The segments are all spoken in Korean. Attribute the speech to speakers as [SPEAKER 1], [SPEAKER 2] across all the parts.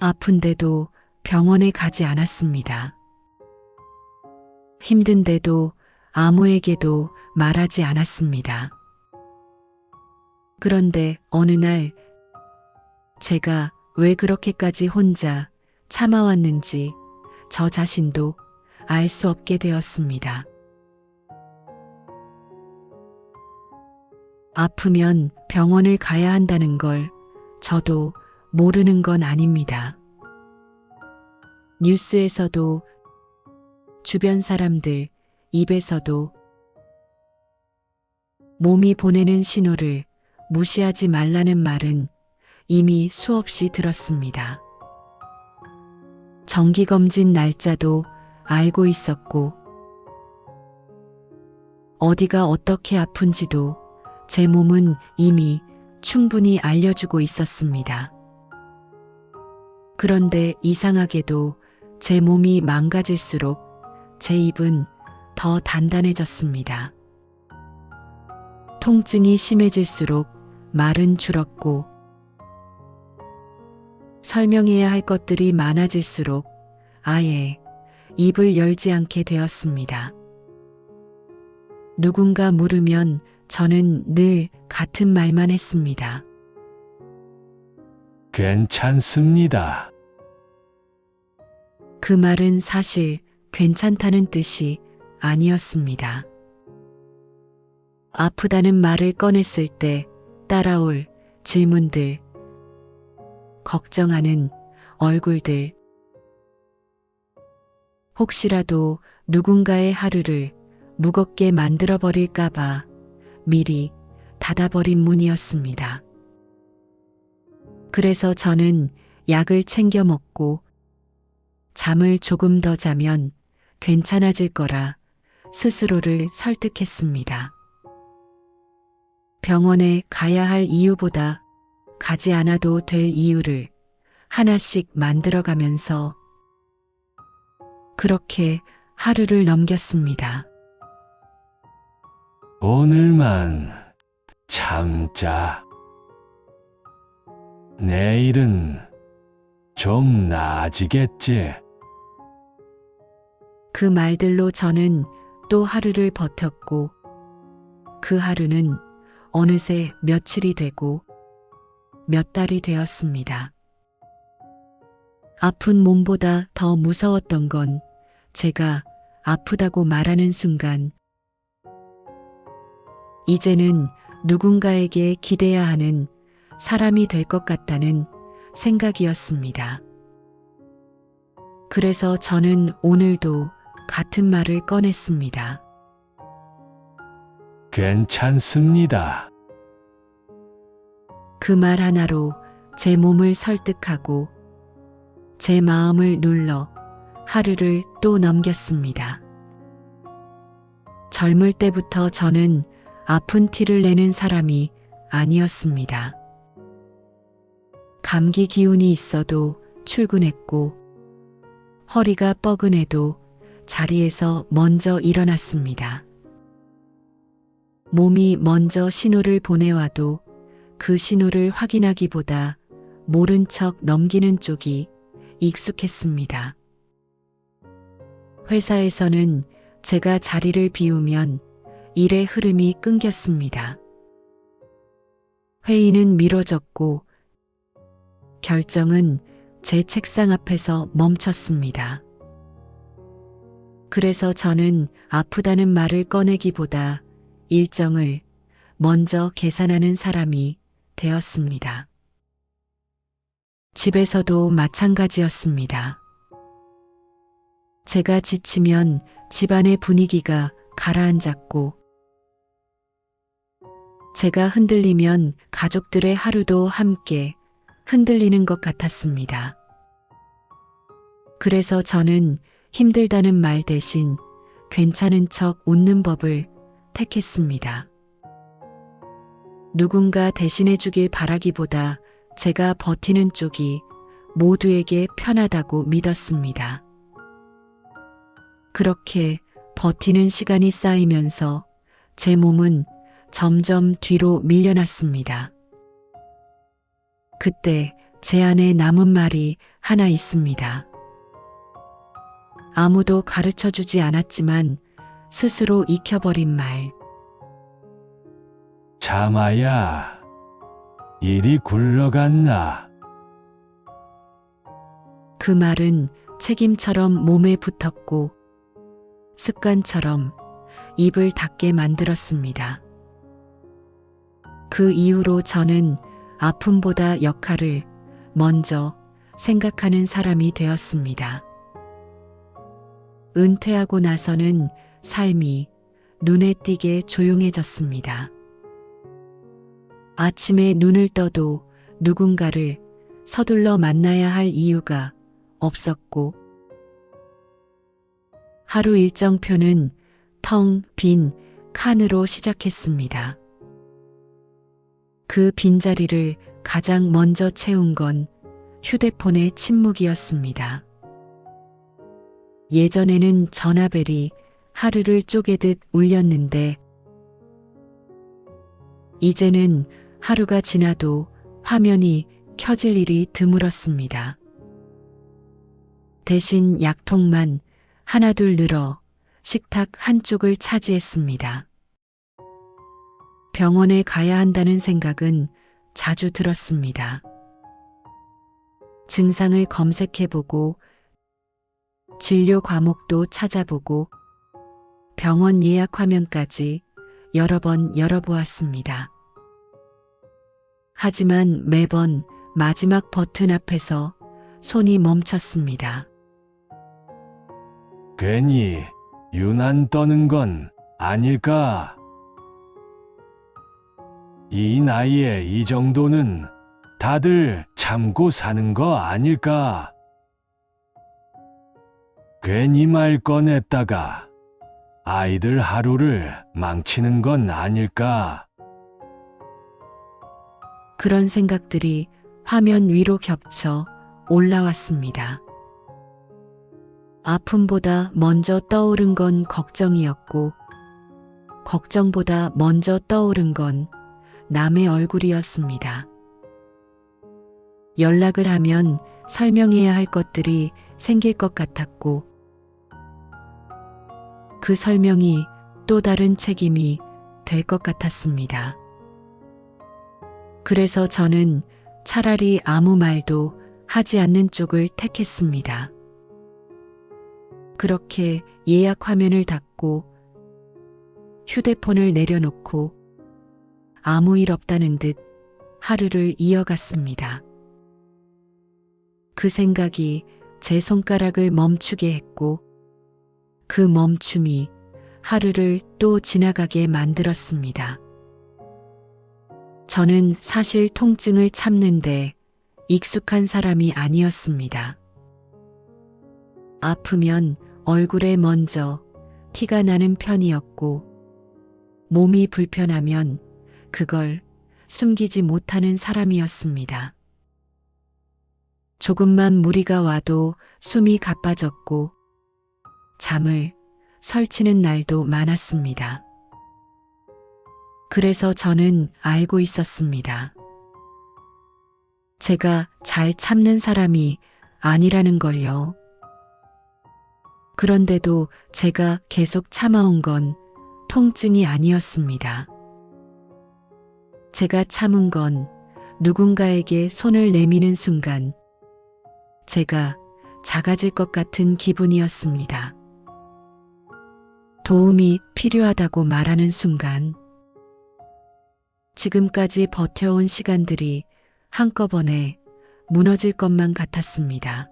[SPEAKER 1] 아픈데도 병원에 가지 않았습니다. 힘든데도 아무에게도 말하지 않았습니다. 그런데 어느 날 제가 왜 그렇게까지 혼자 참아왔는지 저 자신도 알 수 없게 되었습니다. 아프면 병원을 가야 한다는 걸 저도 모르는 건 아닙니다. 뉴스에서도 주변 사람들 입에서도 몸이 보내는 신호를 무시하지 말라는 말은 이미 수없이 들었습니다. 정기검진 날짜도 알고 있었고, 어디가 어떻게 아픈지도 제 몸은 이미 충분히 알려주고 있었습니다. 그런데 이상하게도 제 몸이 망가질수록 제 입은 더 단단해졌습니다. 통증이 심해질수록 말은 줄었고, 설명해야 할 것들이 많아질수록 아예 입을 열지 않게 되었습니다. 누군가 물으면 저는 늘 같은 말만 했습니다.
[SPEAKER 2] 괜찮습니다.
[SPEAKER 1] 그 말은 사실 괜찮다는 뜻이 아니었습니다. 아프다는 말을 꺼냈을 때 따라올 질문들, 걱정하는 얼굴들, 혹시라도 누군가의 하루를 무겁게 만들어버릴까봐 미리 닫아버린 문이었습니다. 그래서 저는 약을 챙겨 먹고 잠을 조금 더 자면 괜찮아질 거라 스스로를 설득했습니다. 병원에 가야 할 이유보다 가지 않아도 될 이유를 하나씩 만들어가면서 그렇게 하루를 넘겼습니다.
[SPEAKER 2] 오늘만 참자. 내일은 좀 나아지겠지.
[SPEAKER 1] 그 말들로 저는 또 하루를 버텼고, 그 하루는 어느새 며칠이 되고 몇 달이 되었습니다. 아픈 몸보다 더 무서웠던 건 제가 아프다고 말하는 순간 이제는 누군가에게 기대야 하는 사람이 될 것 같다는 생각이었습니다. 그래서 저는 오늘도 같은 말을 꺼냈습니다.
[SPEAKER 2] 괜찮습니다.
[SPEAKER 1] 그 말 하나로 제 몸을 설득하고 제 마음을 눌러 하루를 또 넘겼습니다. 젊을 때부터 저는 아픈 티를 내는 사람이 아니었습니다. 감기 기운이 있어도 출근했고, 허리가 뻐근해도 자리에서 먼저 일어났습니다. 몸이 먼저 신호를 보내와도 그 신호를 확인하기보다 모른 척 넘기는 쪽이 익숙했습니다. 회사에서는 제가 자리를 비우면 일의 흐름이 끊겼습니다. 회의는 미뤄졌고 결정은 제 책상 앞에서 멈췄습니다. 그래서 저는 아프다는 말을 꺼내기보다 일정을 먼저 계산하는 사람이 되었습니다. 집에서도 마찬가지였습니다. 제가 지치면 집안의 분위기가 가라앉았고, 제가 흔들리면 가족들의 하루도 함께 흔들리는 것 같았습니다. 그래서 저는 힘들다는 말 대신 괜찮은 척 웃는 법을 택했습니다. 누군가 대신해 주길 바라기보다 제가 버티는 쪽이 모두에게 편하다고 믿었습니다. 그렇게 버티는 시간이 쌓이면서 제 몸은 점점 뒤로 밀려났습니다. 그때 제 안에 남은 말이 하나 있습니다. 아무도 가르쳐 주지 않았지만 스스로 익혀버린 말.
[SPEAKER 2] 자마야, 일이 굴러갔나?
[SPEAKER 1] 그 말은 책임처럼 몸에 붙었고 습관처럼 입을 닫게 만들었습니다. 그 이후로 저는 아픔보다 역할을 먼저 생각하는 사람이 되었습니다. 은퇴하고 나서는 삶이 눈에 띄게 조용해졌습니다. 아침에 눈을 떠도 누군가를 서둘러 만나야 할 이유가 없었고, 하루 일정표는 텅 빈 칸으로 시작했습니다. 그 빈자리를 가장 먼저 채운 건 휴대폰의 침묵이었습니다. 예전에는 전화벨이 하루를 쪼개듯 울렸는데, 이제는 하루가 지나도 화면이 켜질 일이 드물었습니다. 대신 약통만 하나둘 늘어 식탁 한쪽을 차지했습니다. 병원에 가야 한다는 생각은 자주 들었습니다. 증상을 검색해보고 진료 과목도 찾아보고 병원 예약 화면까지 여러 번 열어보았습니다. 하지만 매번 마지막 버튼 앞에서 손이 멈췄습니다.
[SPEAKER 2] 괜히 유난 떠는 건 아닐까? 이 나이에 이 정도는 다들 참고 사는 거 아닐까? 괜히 말 꺼냈다가 아이들 하루를 망치는 건 아닐까?
[SPEAKER 1] 그런 생각들이 화면 위로 겹쳐 올라왔습니다. 아픔보다 먼저 떠오른 건 걱정이었고, 걱정보다 먼저 떠오른 건 남의 얼굴이었습니다. 연락을 하면 설명해야 할 것들이 생길 것 같았고, 그 설명이 또 다른 책임이 될 것 같았습니다. 그래서 저는 차라리 아무 말도 하지 않는 쪽을 택했습니다. 그렇게 예약 화면을 닫고 휴대폰을 내려놓고 아무 일 없다는 듯 하루를 이어갔습니다. 그 생각이 제 손가락을 멈추게 했고, 그 멈춤이 하루를 또 지나가게 만들었습니다. 저는 사실 통증을 참는데 익숙한 사람이 아니었습니다. 아프면 얼굴에 먼저 티가 나는 편이었고, 몸이 불편하면 그걸 숨기지 못하는 사람이었습니다. 조금만 무리가 와도 숨이 가빠졌고, 잠을 설치는 날도 많았습니다. 그래서 저는 알고 있었습니다. 제가 잘 참는 사람이 아니라는 걸요. 그런데도 제가 계속 참아온 건 통증이 아니었습니다. 제가 참은 건 누군가에게 손을 내미는 순간 제가 작아질 것 같은 기분이었습니다. 도움이 필요하다고 말하는 순간, 지금까지 버텨온 시간들이 한꺼번에 무너질 것만 같았습니다.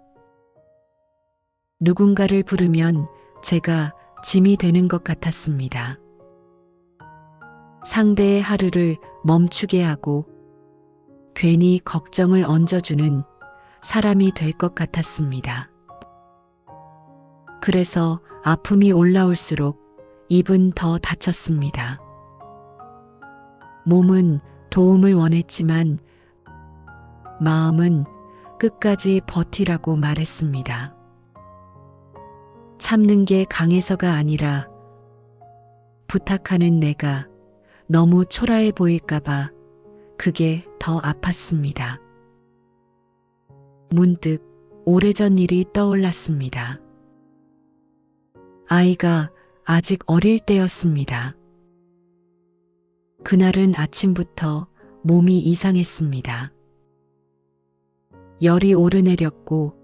[SPEAKER 1] 누군가를 부르면 제가 짐이 되는 것 같았습니다. 상대의 하루를 멈추게 하고 괜히 걱정을 얹어주는 사람이 될 것 같았습니다. 그래서 아픔이 올라올수록 입은 더 다쳤습니다. 몸은 도움을 원했지만 마음은 끝까지 버티라고 말했습니다. 참는 게 강해서가 아니라 부탁하는 내가 너무 초라해 보일까봐 그게 더 아팠습니다. 문득 오래전 일이 떠올랐습니다. 아이가 아직 어릴 때였습니다. 그날은 아침부터 몸이 이상했습니다. 열이 오르내렸고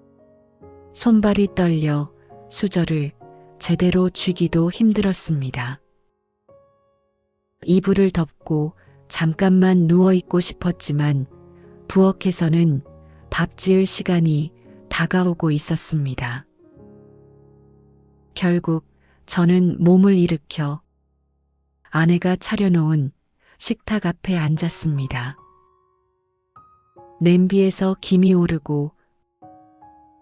[SPEAKER 1] 손발이 떨려 수저를 제대로 쥐기도 힘들었습니다. 이불을 덮고 잠깐만 누워있고 싶었지만 부엌에서는 밥 지을 시간이 다가오고 있었습니다. 결국 저는 몸을 일으켜 아내가 차려놓은 식탁 앞에 앉았습니다. 냄비에서 김이 오르고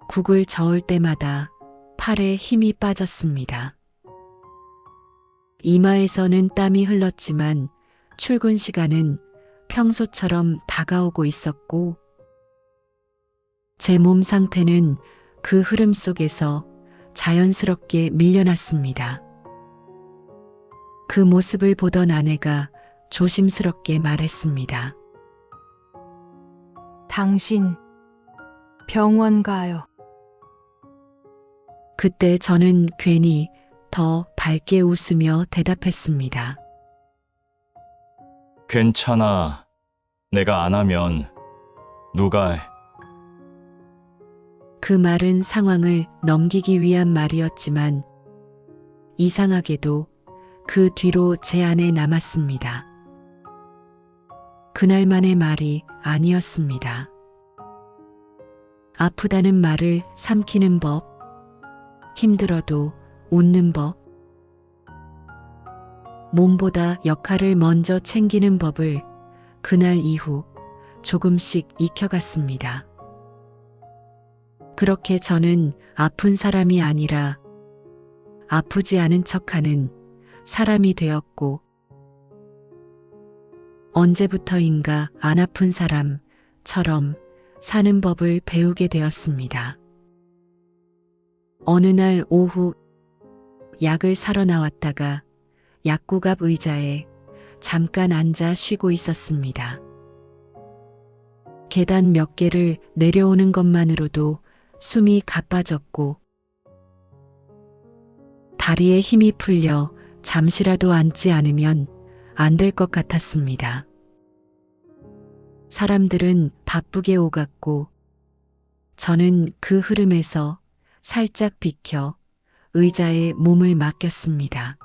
[SPEAKER 1] 국을 저을 때마다 팔에 힘이 빠졌습니다. 이마에서는 땀이 흘렀지만 출근 시간은 평소처럼 다가오고 있었고 제 몸 상태는 그 흐름 속에서 자연스럽게 밀려났습니다. 그 모습을 보던 아내가 조심스럽게 말했습니다.
[SPEAKER 3] 당신 병원 가요.
[SPEAKER 1] 그때 저는 괜히 더 밝게 웃으며 대답했습니다.
[SPEAKER 4] 괜찮아. 내가 안 하면 누가 해.
[SPEAKER 1] 그 말은 상황을 넘기기 위한 말이었지만 이상하게도 그 뒤로 제 안에 남았습니다. 그날만의 말이 아니었습니다. 아프다는 말을 삼키는 법, 힘들어도 웃는 법, 몸보다 역할을 먼저 챙기는 법을 그날 이후 조금씩 익혀갔습니다. 그렇게 저는 아픈 사람이 아니라 아프지 않은 척하는 사람이 되었고 언제부터인가 안 아픈 사람처럼 사는 법을 배우게 되었습니다. 어느 날 오후 약을 사러 나왔다가 약국 앞 의자에 잠깐 앉아 쉬고 있었습니다. 계단 몇 개를 내려오는 것만으로도 숨이 가빠졌고 다리에 힘이 풀려 잠시라도 앉지 않으면 안 될 것 같았습니다. 사람들은 바쁘게 오갔고 저는 그 흐름에서 살짝 비켜 의자에 몸을 맡겼습니다.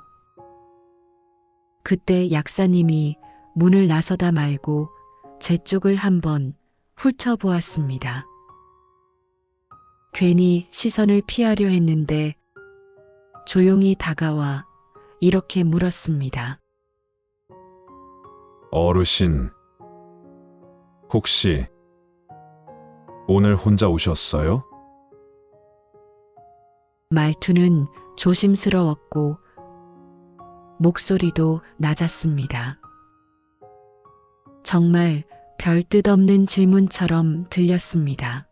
[SPEAKER 1] 그때 약사님이 문을 나서다 말고 제 쪽을 한번 훑어보았습니다. 괜히 시선을 피하려 했는데 조용히 다가와 이렇게 물었습니다.
[SPEAKER 5] 어르신, 혹시 오늘 혼자 오셨어요?
[SPEAKER 1] 말투는 조심스러웠고 목소리도 낮았습니다. 정말 별 뜻 없는 질문처럼 들렸습니다.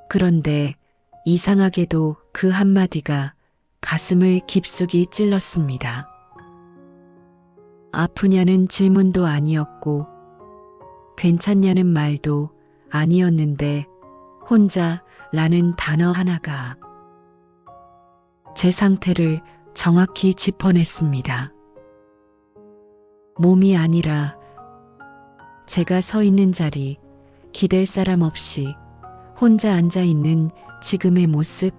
[SPEAKER 1] 그런데 이상하게도 그 한마디가 가슴을 깊숙이 찔렀습니다. 아프냐는 질문도 아니었고 괜찮냐는 말도 아니었는데 혼자라는 단어 하나가 제 상태를 정확히 짚어냈습니다. 몸이 아니라 제가 서 있는 자리, 기댈 사람 없이 혼자 앉아 있는 지금의 모습.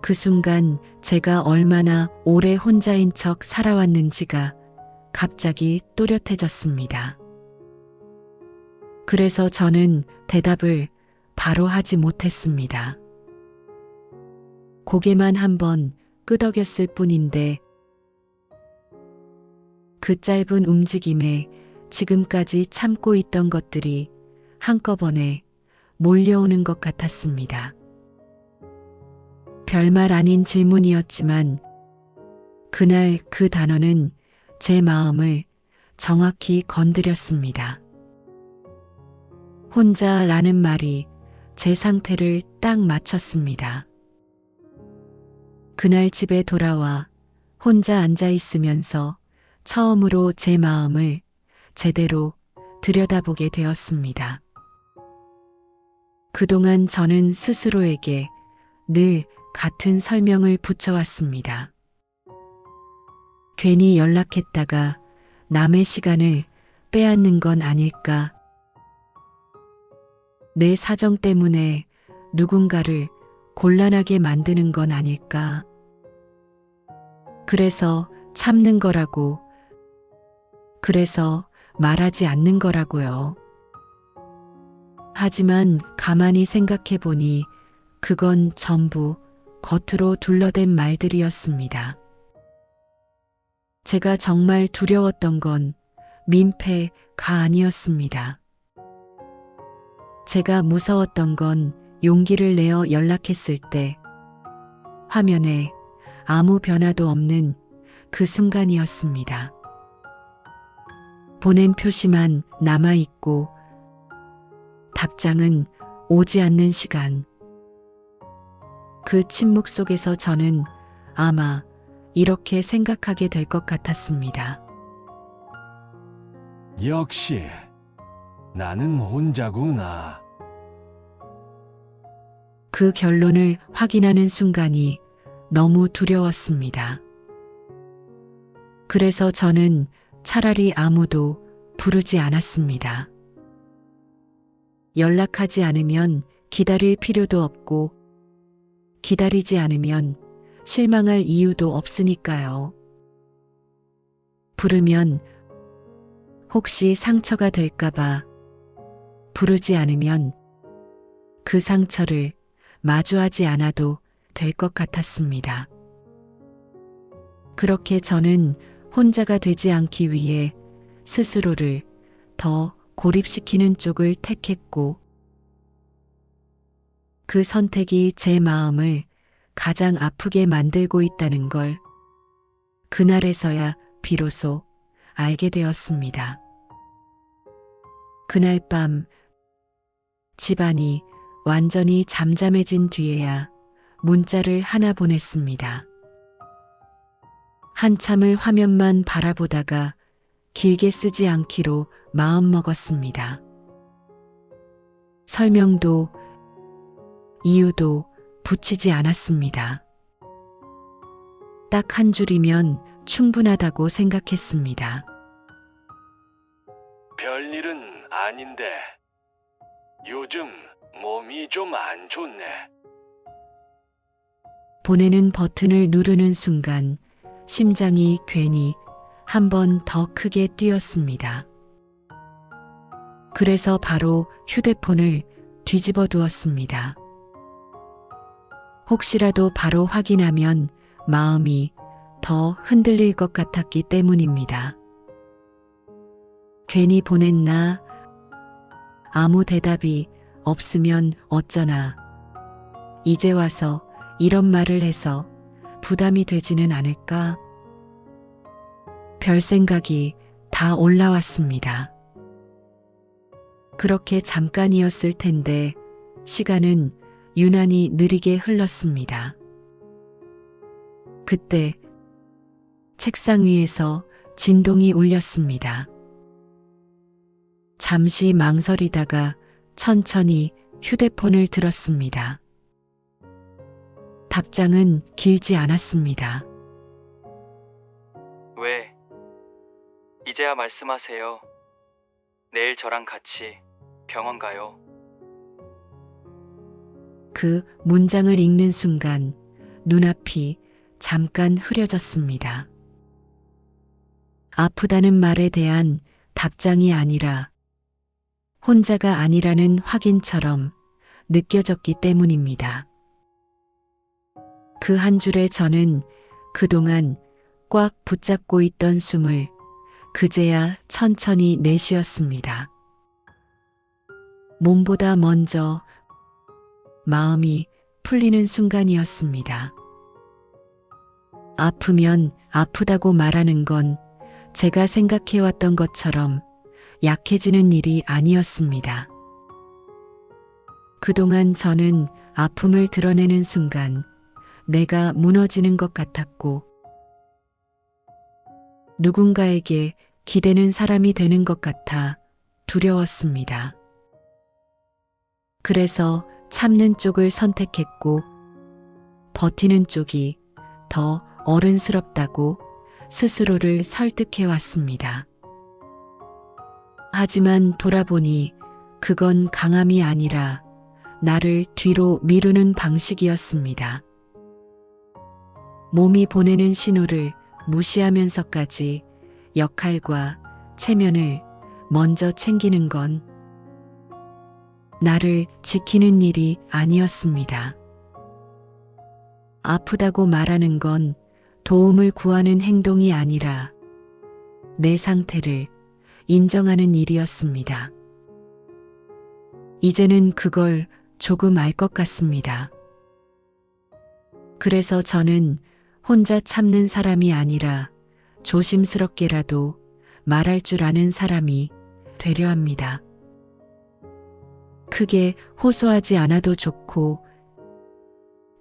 [SPEAKER 1] 그 순간 제가 얼마나 오래 혼자인 척 살아왔는지가 갑자기 또렷해졌습니다. 그래서 저는 대답을 바로 하지 못했습니다. 고개만 한번 끄덕였을 뿐인데 그 짧은 움직임에 지금까지 참고 있던 것들이 한꺼번에 몰려오는 것 같았습니다. 별말 아닌 질문이었지만 그날 그 단어는 제 마음을 정확히 건드렸습니다. 혼자라는 말이 제 상태를 딱 맞췄습니다. 그날 집에 돌아와 혼자 앉아 있으면서 처음으로 제 마음을 제대로 들여다보게 되었습니다. 그동안 저는 스스로에게 늘 같은 설명을 붙여왔습니다. 괜히 연락했다가 남의 시간을 빼앗는 건 아닐까? 내 사정 때문에 누군가를 곤란하게 만드는 건 아닐까? 그래서 참는 거라고, 그래서 말하지 않는 거라고요. 하지만 가만히 생각해 보니 그건 전부 겉으로 둘러댄 말들이었습니다. 제가 정말 두려웠던 건 민폐가 아니었습니다. 제가 무서웠던 건 용기를 내어 연락했을 때 화면에 아무 변화도 없는 그 순간이었습니다. 보낸 표시만 남아있고 답장은 오지 않는 시간. 그 침묵 속에서 저는 아마 이렇게 생각하게 될 것 같았습니다.
[SPEAKER 2] 역시 나는 혼자구나.
[SPEAKER 1] 그 결론을 확인하는 순간이 너무 두려웠습니다. 그래서 저는 차라리 아무도 부르지 않았습니다. 연락하지 않으면 기다릴 필요도 없고 기다리지 않으면 실망할 이유도 없으니까요. 부르면 혹시 상처가 될까봐, 부르지 않으면 그 상처를 마주하지 않아도 될 것 같았습니다. 그렇게 저는 혼자가 되지 않기 위해 스스로를 더 고립시키는 쪽을 택했고, 그 선택이 제 마음을 가장 아프게 만들고 있다는 걸 그날에서야 비로소 알게 되었습니다. 그날 밤 집안이 완전히 잠잠해진 뒤에야 문자를 하나 보냈습니다. 한참을 화면만 바라보다가 길게 쓰지 않기로 마음먹었습니다. 설명도 이유도 붙이지 않았습니다. 딱 한 줄이면 충분하다고 생각했습니다.
[SPEAKER 2] 별일은 아닌데 요즘 몸이 좀 안 좋네.
[SPEAKER 1] 보내는 버튼을 누르는 순간 심장이 괜히 한 번 더 크게 뛰었습니다. 그래서 바로 휴대폰을 뒤집어 두었습니다. 혹시라도 바로 확인하면 마음이 더 흔들릴 것 같았기 때문입니다. 괜히 보냈나? 아무 대답이 없으면 어쩌나. 이제 와서 이런 말을 해서 부담이 되지는 않을까? 별 생각이 다 올라왔습니다. 그렇게 잠깐이었을 텐데 시간은 유난히 느리게 흘렀습니다. 그때 책상 위에서 진동이 울렸습니다. 잠시 망설이다가 천천히 휴대폰을 들었습니다. 답장은 길지 않았습니다.
[SPEAKER 6] 왜? 이제야 말씀하세요. 내일 저랑 같이 병원 가요.
[SPEAKER 1] 그 문장을 읽는 순간 눈앞이 잠깐 흐려졌습니다. 아프다는 말에 대한 답장이 아니라 혼자가 아니라는 확인처럼 느껴졌기 때문입니다. 그 한 줄에 저는 그동안 꽉 붙잡고 있던 숨을 그제야 천천히 내쉬었습니다. 몸보다 먼저 마음이 풀리는 순간이었습니다. 아프면 아프다고 말하는 건 제가 생각해왔던 것처럼 약해지는 일이 아니었습니다. 그동안 저는 아픔을 드러내는 순간 내가 무너지는 것 같았고 누군가에게 기대는 사람이 되는 것 같아 두려웠습니다. 그래서 참는 쪽을 선택했고 버티는 쪽이 더 어른스럽다고 스스로를 설득해 왔습니다. 하지만 돌아보니 그건 강함이 아니라 나를 뒤로 미루는 방식이었습니다. 몸이 보내는 신호를 무시하면서까지 역할과 체면을 먼저 챙기는 건 나를 지키는 일이 아니었습니다. 아프다고 말하는 건 도움을 구하는 행동이 아니라 내 상태를 인정하는 일이었습니다. 이제는 그걸 조금 알 것 같습니다. 그래서 저는 혼자 참는 사람이 아니라 조심스럽게라도 말할 줄 아는 사람이 되려 합니다. 크게 호소하지 않아도 좋고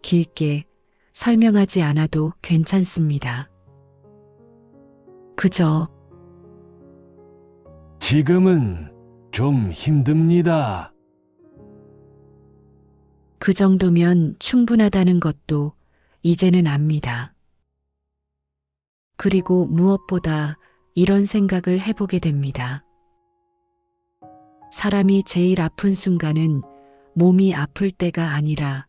[SPEAKER 1] 길게 설명하지 않아도 괜찮습니다. 그저
[SPEAKER 2] 지금은 좀 힘듭니다.
[SPEAKER 1] 그 정도면 충분하다는 것도 이제는 압니다. 그리고 무엇보다 이런 생각을 해보게 됩니다. 사람이 제일 아픈 순간은 몸이 아플 때가 아니라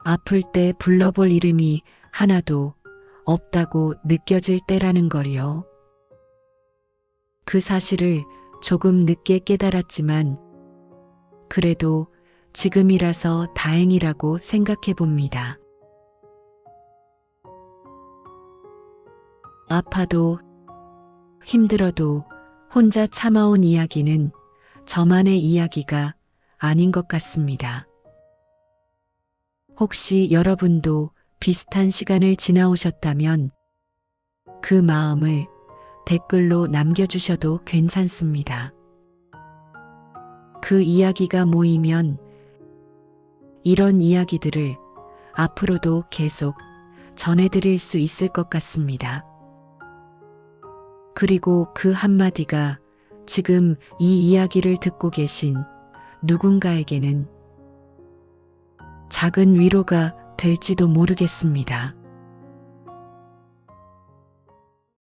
[SPEAKER 1] 아플 때 불러볼 이름이 하나도 없다고 느껴질 때라는 걸요. 그 사실을 조금 늦게 깨달았지만 그래도 지금이라서 다행이라고 생각해 봅니다. 아파도 힘들어도 혼자 참아온 이야기는 저만의 이야기가 아닌 것 같습니다. 혹시 여러분도 비슷한 시간을 지나오셨다면 그 마음을 댓글로 남겨주셔도 괜찮습니다. 그 이야기가 모이면 이런 이야기들을 앞으로도 계속 전해드릴 수 있을 것 같습니다. 그리고 그 한마디가 지금 이 이야기를 듣고 계신 누군가에게는 작은 위로가 될지도 모르겠습니다.